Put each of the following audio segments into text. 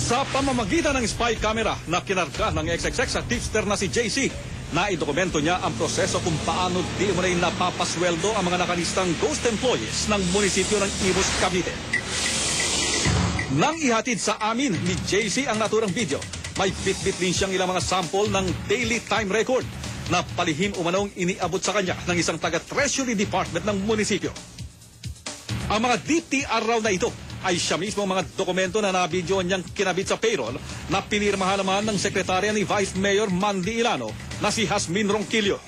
Sa pamamagitan ng spy camera na kinarga ng XXX sa tipster na si JC, naidokumento niya ang proseso kung paano di umunay napapasweldo ang mga nakalistang ghost employees ng munisipyo ng Imus, Cavite. Nang ihatid sa amin ni JC ang naturang video, may bit-bit din siyang ilang mga sample ng daily time record na palihim umanong iniabot sa kanya ng isang taga-Treasury Department ng munisipyo. Ang mga DTR raw na ito ay siya mismo mga dokumento na nabidyo niyang kinabit sa payroll na pinirmahan naman ng sekretarya ni Vice Mayor Mandy Ilano na si Jasmine Ronquillo.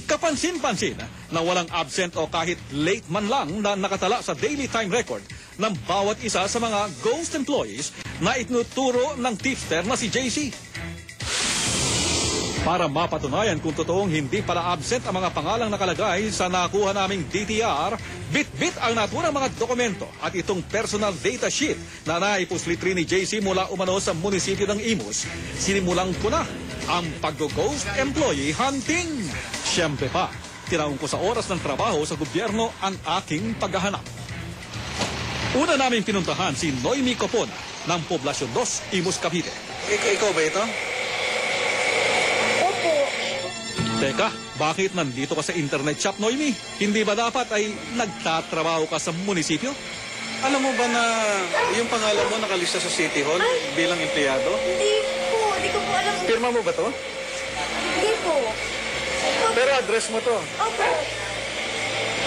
Kapansin-pansin na walang absent o kahit late man lang na nakatala sa daily time record ng bawat isa sa mga ghost employees na itinuturo ng tipster na si JC. Para mapatunayan kung totoong hindi pala absent ang mga pangalang nakalagay sa nakuha naming DTR, bit-bit ang naturang mga dokumento at itong personal data sheet na naipuslit rin ni JC mula umano sa munisipyo ng Imus. Sinimulan ko na ang pag-ghost employee hunting. Siyempre pa, tinaon ko sa oras ng trabaho sa gobyerno ang aking paghahanap. Una naming pinuntahan si Noemi Copona ng Poblasyon 2, Imus, Cavite. Ikaw ba ito? Teka, bakit nandito ka sa internet shop, Noemi? Hindi ba dapat ay nagtatrabaho ka sa munisipyo? Alam mo ba na yung pangalan mo nakalista sa City Hall bilang empleyado? Hindi ko po alam. Pirma mo ba to? Hindi po. Pero address mo to. Opo.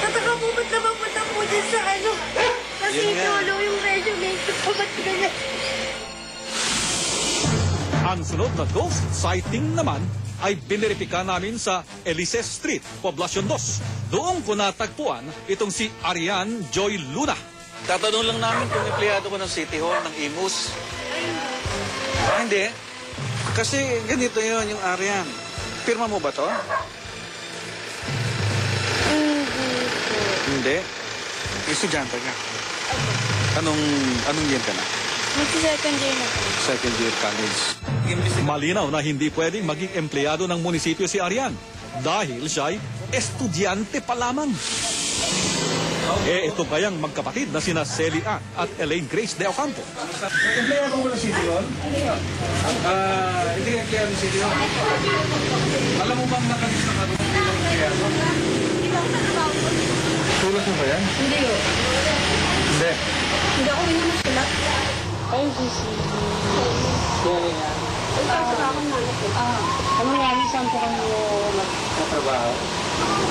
Tataka po ba't napapunta po dyan sa ano? Kasi itulong yung resume ko. Ba't ganyan? Ang sunod na ghost sighting naman ay biniripika namin sa Elises Street, Poblasyon 2. Doon ko natagpuan itong si Arian Joy Luna. Tatanong lang namin kung empleyado ko ng City Hall, ng Imus. Hindi. Kasi ganito yon yung Arian. Pirma mo ba to? Hindi. Estudyante ka. Anong year ka na? Mag-second year na po. Second year college. Malinaw na hindi pwedeng maging empleyado ng munisipyo si Arian dahil siya'y estudyante pa lamang. Ito kayang magkapatid na sina Celi Ann at Elaine Grace de Ocampo. Empleyado mo ng City Hall? Hindi ka empleyado ng City Hall. Alam mo bang nakalista ka doon bilang empleyado? Tulad mo ba yan? Hindi ko. Hindi. Hindi ako rin naman sila. LGC. Ano namin saan po kami Nagtatrabaho?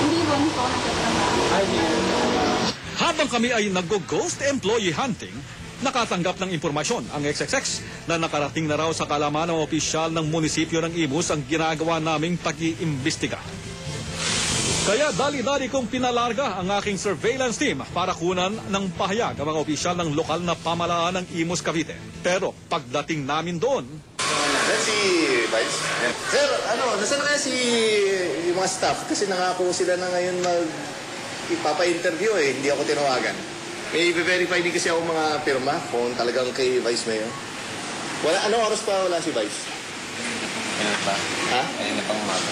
hindi po ako nagtatrabaho. Habang kami ay nag-ghost employee hunting, nakatanggap ng impormasyon ang XXX na nakarating na raw sa kalaman ng opisyal ng munisipyo ng Imus ang ginagawa naming pag-iimbestiga. Kaya dali-dali kong pinalarga ang aking surveillance team para kunan ng pahayag ang mga opisyal ng lokal na pamahalaan ng Imus, Cavite. Pero pagdating namin doon, Yan si Vice. Sir, nasaan na kaya yung mga staff? Kasi nangako sila na ngayon ipapa-interview Hindi ako tinawagan. May i-verify din kasi ako mga pirma kung talagang kay Vice Mayor. Anong oras pa wala si Vice? Ayun pa. Ha? Ayun na pang umaga.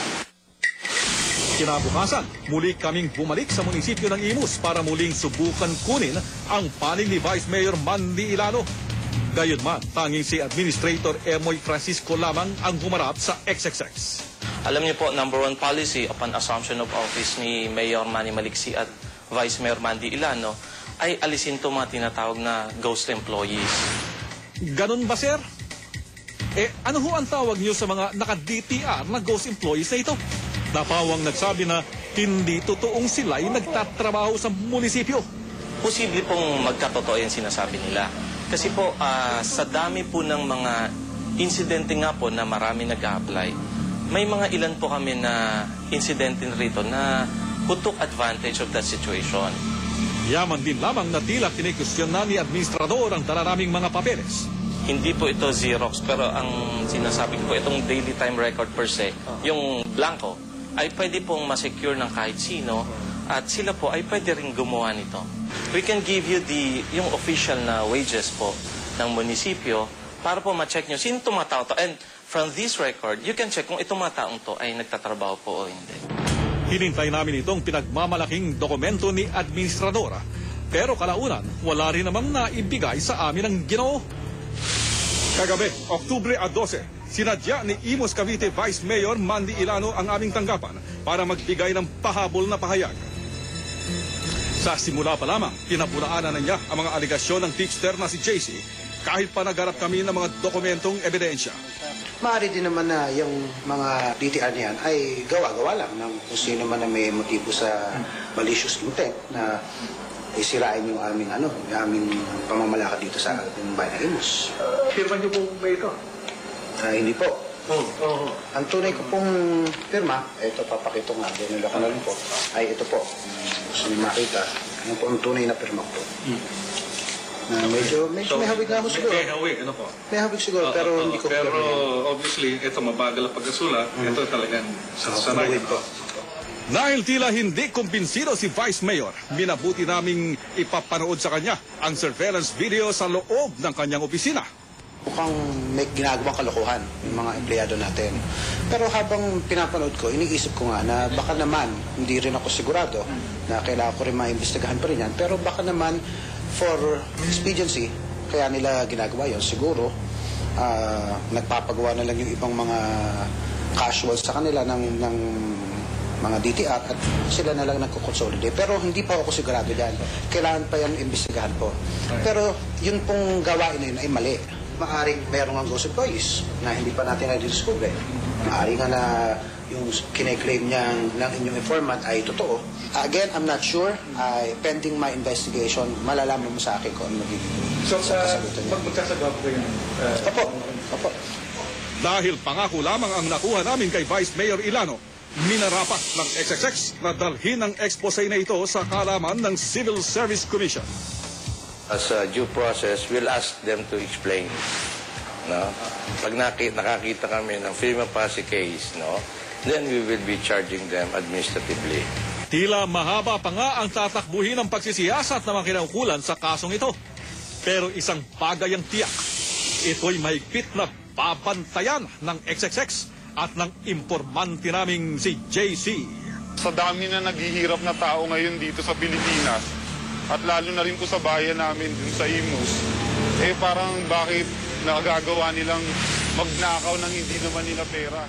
kinabukasan, muli kaming bumalik sa munisipyo ng Imus para muling subukan kunin ang panig ni Vice Mayor Mandy Ilano. Gayunman, tanging si Administrator Emoy Francisco lamang ang humarap sa XXX. Alam niyo po, number one policy upon assumption of office ni Mayor Manny Maliksi at Vice Mayor Mandy Ilano ay alisin to mga tinatawag na ghost employees. Ganun ba, sir? Ano ho ang tawag niyo sa mga naka-DTR na ghost employees na ito? Napawang nagsabi na hindi totoong sila'y nagtatrabaho sa munisipyo. Posible pong magkatotoo yung sinasabi nila. Kasi po, sa dami po ng mga insidente nga po na marami nag-a-apply, may mga ilan po kami na insidente rito na who took advantage of that situation. Yaman din lamang na tila kinikwestiyon na ni Administrador ang dala naming mga papeles. Hindi po ito Xerox, pero ang sinasabi ko po, itong daily time record per se, yung blanco, ay pwede pong masecure ng kahit sino at sila po ay pwede rin gumawa nito. We can give you yung official na wages po ng munisipyo para po ma-check nyo sino tumatao to. And from this record, you can check kung itong mga taong to ay nagtatrabaho po o hindi. Hinintay namin itong pinagmamalaking dokumento ni Administradora. Pero kalaunan, wala rin namang naibigay sa amin ang Ginoo. Kagabi, Oktubre 12, sinadya ni Imus Cavite Vice Mayor Mandy Ilano ang aming tanggapan para magbigay ng pahabol na pahayag. Sa simula pa lamang, pinapulaanan na niya ang mga aligasyon ng tipster na si JC kahit pa nagharap kami ng mga dokumentong ebidensya. Maaari din naman na yung mga DTR niyan ay gawa-gawa lang ng kung sino man na may motibo sa malicious intent na isirain yung aming pamamalakad dito sa bayan ng Imus. Firma niyo po ba ito? Hindi po. Ang tunay ko pong firma, ito papakita nga, ganun lang lang po, ay ito po. Gusto niyo makita, ano po ang tunay na firma ko. Na medyo may hawig nga ako siguro. May hawig, ano po? May hawig siguro, pero hindi ko Pero firma. obviously, ito mabagal ang pagkasulat. Ito talagang sasanayin po. Dahil tila hindi kumbinsido si Vice Mayor, minabuti naming ipapanood sa kanya ang surveillance video sa loob ng kanyang opisina. Mukhang may ginagawang kalokohan yung mga empleyado natin. Pero habang pinapanood ko, iniisip ko nga na baka naman, hindi rin ako sigurado na kailangan ko rin maimbestigahan pa rin yan. Pero baka naman, for expediency, kaya nila ginagawa yon siguro, nagpapagawa na lang yung ibang mga casuals sa kanila ng mga DTR at sila na lang nagko-consolidate. Pero hindi pa ako sigurado dyan. Kailangan pa yan imbestigahan po. Pero yun pong gawain na yun ay mali. Maaring mayroong ang ghost employees na hindi pa natin na-discover. Maaring nga na yung kine-claim niya ng inyong informant ay totoo. Again, I'm not sure. Pending my investigation, malalaman mo sa akin kung ano magiging kasagutan niya. Magkasagawa po yun. Opo. Dahil pangako lamang ang nakuha namin kay Vice Mayor Ilano, minarapat ng XXX na dalhin ang expose na ito sa kalaman ng Civil Service Commission. As a due process, we'll ask them to explain. No? Pag nakakita kami ng prima facie case, no, then we will be charging them administratively. Tila mahaba pa nga ang tatakbuhin ng pagsisiyasat ng mga kinaukulan sa kasong ito. Pero isang bagay ang tiyak. Ito'y mahigpit na babantayan ng XXX at ng informante naming si JC. Sa dami na naghihirap na tao ngayon dito sa Pilipinas, at lalo na rin po sa bayan namin dun sa Imus, parang bakit nagagawa nilang magnakaw ng hindi naman nila pera?